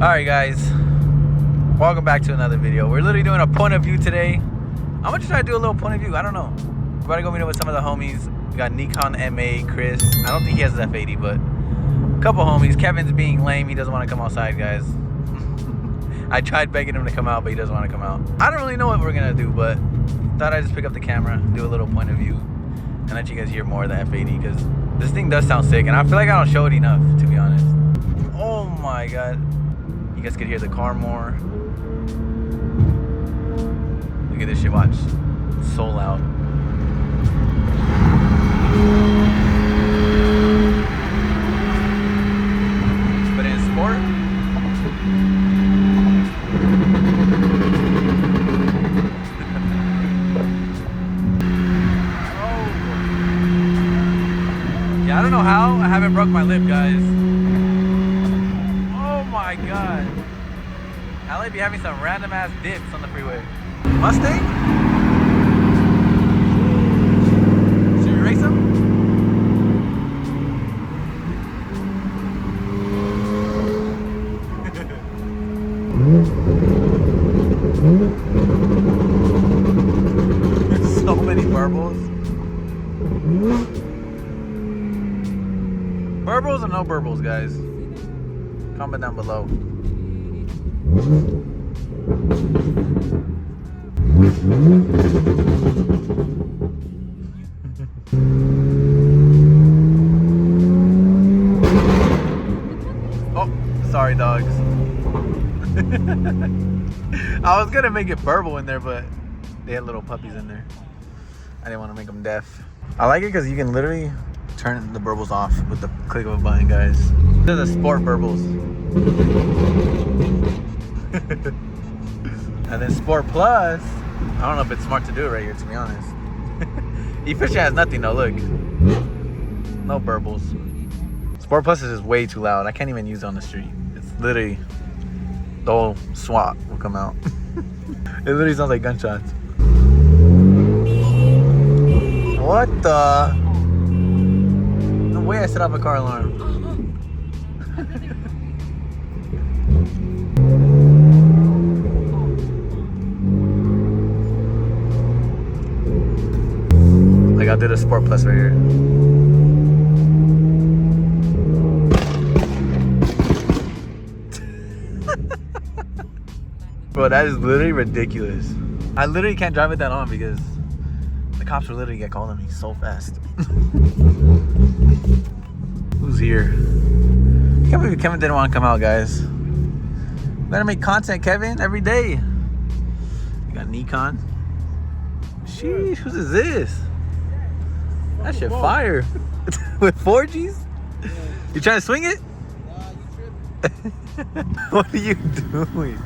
Alright guys, welcome back to another video. We're literally doing a point of view today. I'm gonna try to do a little point of view. I don't know. We're about to go meet up with some of the homies. We got Nikon MA, Chris. I don't think he has his F80, but a couple homies. Kevin's being lame. He doesn't want to come outside, guys. I tried begging him to come out, but he doesn't want to come out. I don't really know what we're gonna do, but thought I'd just pick up the camera, do a little point of view, and let you guys hear more of the F80, because this thing does sound sick, and I feel like I don't show it enough, to be honest. Oh my god. You guys could hear the car more. Look at this shit, watch. It's so loud. But in sport, oh. Yeah, I don't know how I haven't broke my lip, guys. Oh my god. LA be having some random ass dips on the freeway. Mustang? Should we race him? So many burbles. Burbles or no burbles, guys? Comment down below. Oh, sorry dogs. I was gonna make it burble in there, but they had little puppies in there. I didn't want to make them deaf. I like it because you can literally turn the burbles off with the click of a button, guys. They're the sport burbles. And then Sport Plus, I don't know if it's smart to do it right here, to be honest. E-Fish has nothing though, look. No burbles. Sport Plus is just way too loud. I can't even use it on the street. It's literally, the whole SWAT will come out. It literally sounds like gunshots. What the? No way I set off a car alarm. Like I did a Sport Plus right here. Bro, that is literally ridiculous. I literally can't drive it that on because the cops will literally get called on me so fast. Who's here? I can't believe Kevin didn't want to come out, guys. Better make content, Kevin, every day. We got Nikon. Sheesh, whose is this? That shit fire. With 4Gs? Yeah. You trying to swing it? Nah, you tripping. What are you doing?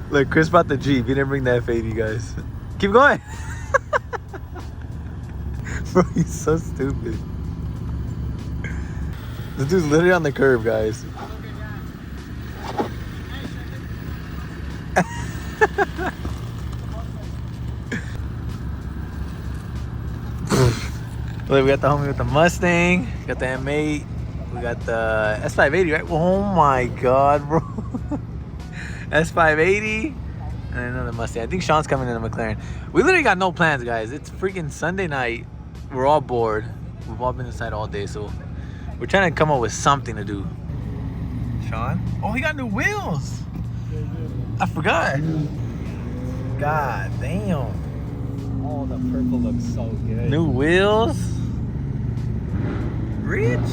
Look, Chris brought the Jeep. He didn't bring the F80, guys. Keep going. Bro, he's so stupid. This dude's literally on the curb, guys. Look, we got the homie with the Mustang, got the M8, we got the S580, right? Oh my god, bro. S580 and another Mustang. I think Sean's coming in a McLaren. We literally got no plans, guys. It's freaking Sunday night. We're all bored. We've all been inside all day, so we're trying to come up with something to do. Sean? Oh, he got new wheels. I forgot. God damn. Oh, the purple looks so good. New wheels. Rich. Yes.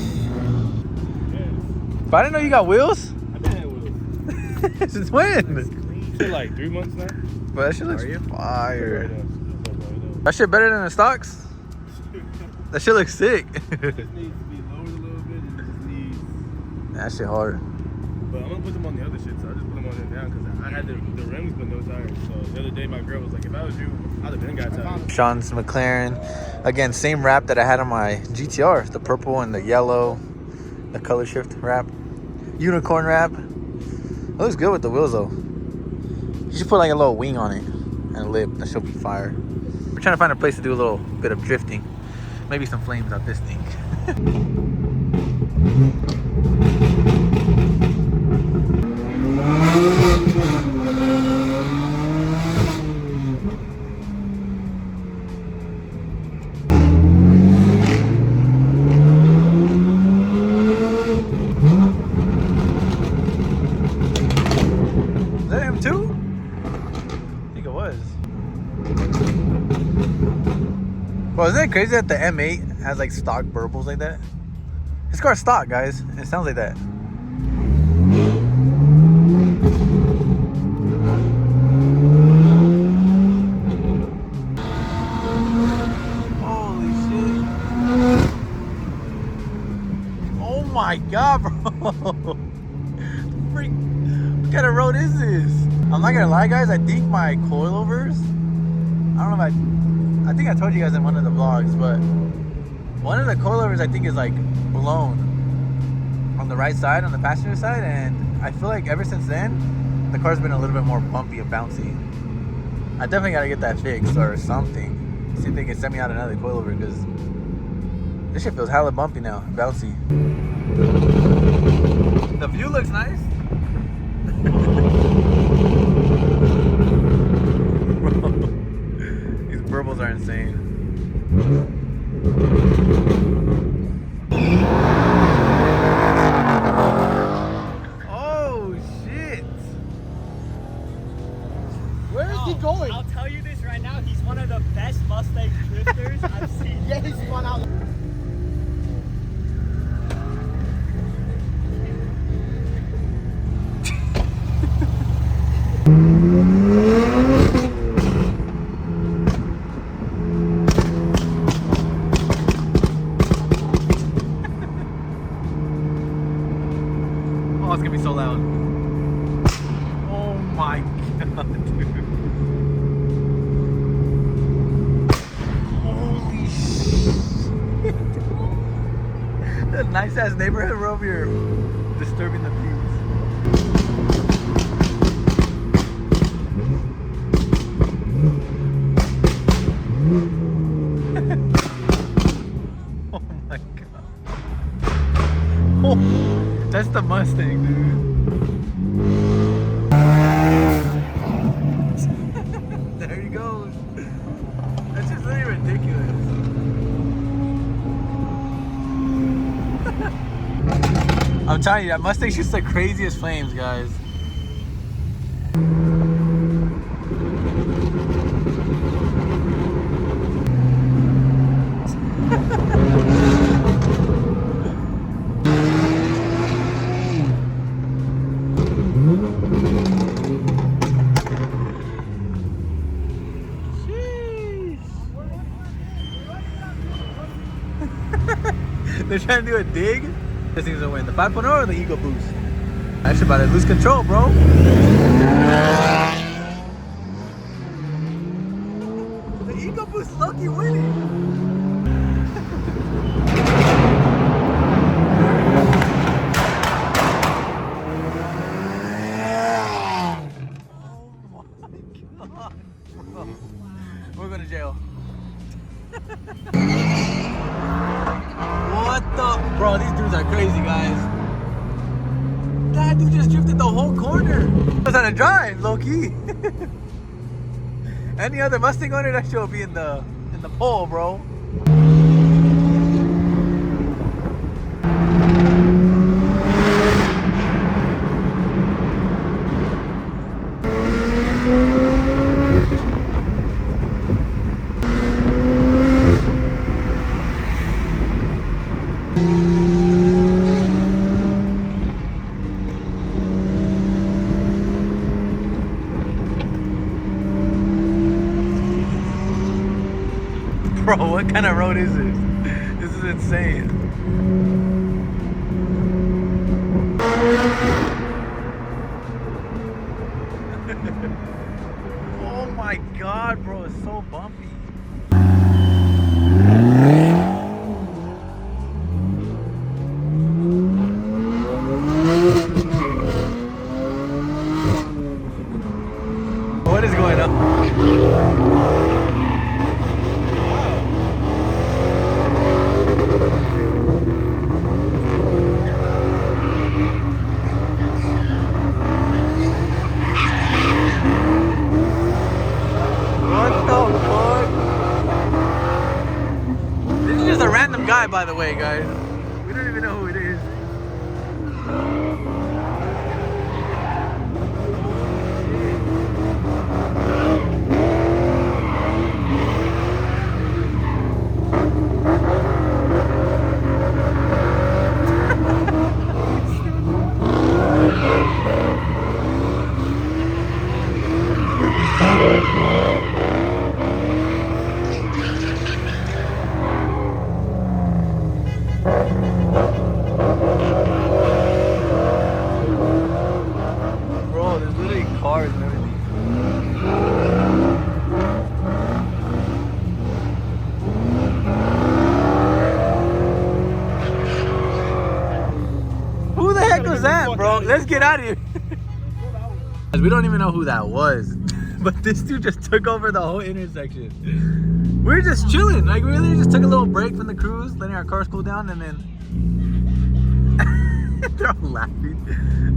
But I didn't know you got wheels. I've been had wheels. Since when? For like 3 months now. But that shit looks fire. Right That shit better than the stocks? That shit looks sick. It just needs to be lowered a little bit. It just needs. That shit hard. But I'm gonna put them on the other shit, so I just put them on it now because I had the rims but no tires. So the other day my girl was like, if I was you, I'd have been got tires. Sean's McLaren. Again, same wrap that I had on my GTR. The purple and the yellow. The color shift wrap. Unicorn wrap. It looks good with the wheels though. You should put like a little wing on it and a lip. That should be fire. We're trying to find a place to do a little bit of drifting. Maybe some flames out this thing. Well, isn't it crazy that the M8 has like stock burbles like that? This car's stock, guys. It sounds like that. Holy shit. Oh my god, bro. Freak. What kind of road is this? I'm not gonna lie, guys. I think my coilovers, I don't know if I think I told you guys in one of the vlogs, but one of the coilovers I think is like blown on the right side, on the passenger side, and I feel like ever since then the car's been a little bit more bumpy and bouncy. I definitely gotta get that fixed or something. See if they can send me out another coilover, because this shit feels hella bumpy now, bouncy. The view looks nice. These burbles are insane. Oh shit! Where is he going? I'll tell you this right now, he's one of the best Mustang drifters I've seen. Yeah, he's spun out. Oh, it's gonna be so loud. Oh my god, dude. Holy shit. That nice ass neighborhood we're over here disturbing the peace. Oh my god. Oh, that's the Mustang, dude. There he goes. That's just really ridiculous. I'm telling you, that Mustang shoots the craziest flames, guys. They're trying to do a dig. This thing's gonna win. The 5.0 or the Ego Boost? I should about to lose control, bro. The Ego Boost lucky winning. Oh my god, bro. We're going to jail. What the? Bro, these dudes are crazy, guys. That dude just drifted the whole corner. I was on a drive, low key. Any other Mustang owner, that shit will be in the pole, bro. Bro, what kind of road is this? This is insane. Oh my god, bro, it's so bumpy. What is going on? Guy, by the way, guys. We don't even know who it is. let's get out of here. We don't even know who that was, but this dude just took over the whole intersection. We were just chilling, like we really just took a little break from the cruise, letting our cars cool down, and then they're all laughing.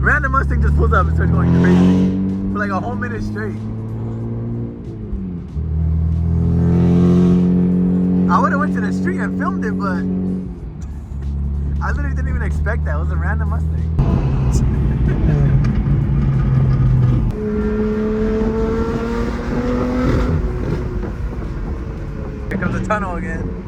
Random Mustang just pulls up and starts going crazy for like a whole minute straight. I would have went to the street and filmed it, but I literally didn't even expect that. It was a random Mustang. Here comes the tunnel again.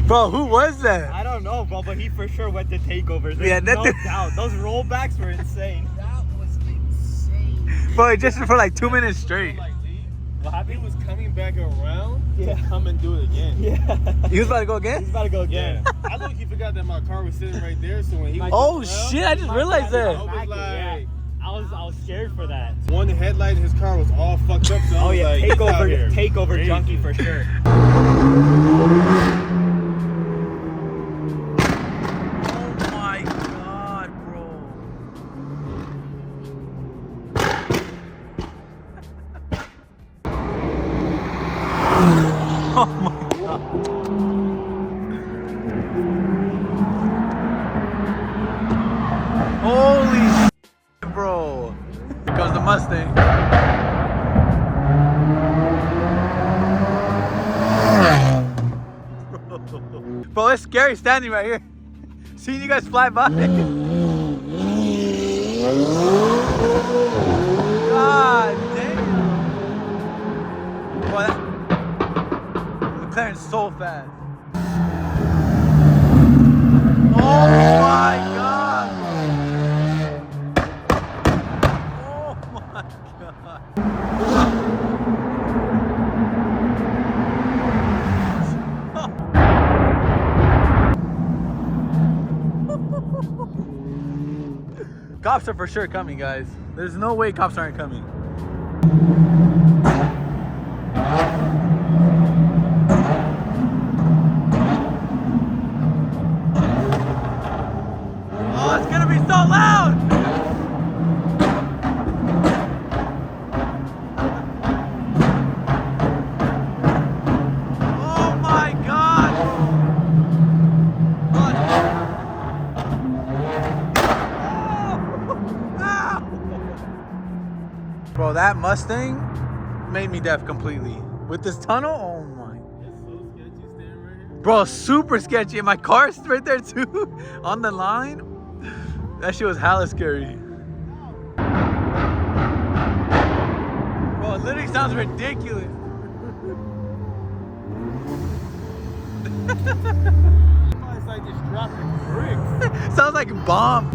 Bro, who was that? I don't know, bro, but he for sure went to takeovers. Yeah, that no dude- doubt. Those rollbacks were insane. That was insane. Bro, just for like 2 minutes straight. Like, Lee, What he happened? was coming back around Yeah. to come and do it again. Yeah. He was about to go He's again? about to go again. Yeah. I look, he forgot that my car was sitting right there, so when he was Oh around, shit, I just realized I that. was like, Yeah. I was scared for that. one headlight in his car was all fucked up, so I Oh was yeah, like, he's out here. takeover Crazy. junkie for sure. Oh my god, bro. Oh my god. Holy shit, bro. Here comes the Mustang. Bro, it's scary standing right here. Seeing you guys fly by. God damn. Boy, that McLaren's so fast. Oh my god. Oh my god. Cops are for sure coming, guys. There's no way cops aren't coming. Oh, it's gonna be so loud! Oh my god! Bro, that Mustang made me deaf completely. With this tunnel, oh my. It's so sketchy standing right here. Bro, super sketchy. And my car's right there too, on the line. That shit was hella scary. Bro, it literally sounds ridiculous. It's like just dropping bricks. Sounds like a bomb.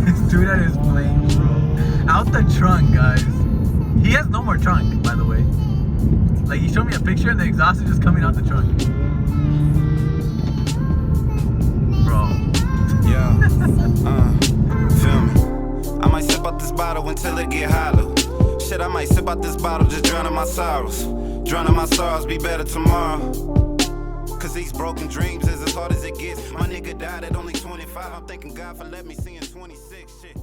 This dude at his plane, bro. Out the trunk, guys. He has no more trunk, by the way. Like, he showed me a picture and the exhaust is just coming out the trunk. Bro. Yeah, feel me. I might sip out this bottle until it get hollow. Shit, I might sip out this bottle, just drowning my sorrows. Drowning my sorrows, be better tomorrow. Cause these broken dreams is as hard as it gets. My nigga died at only 25. I'm thanking God for letting me see in 26. Shit.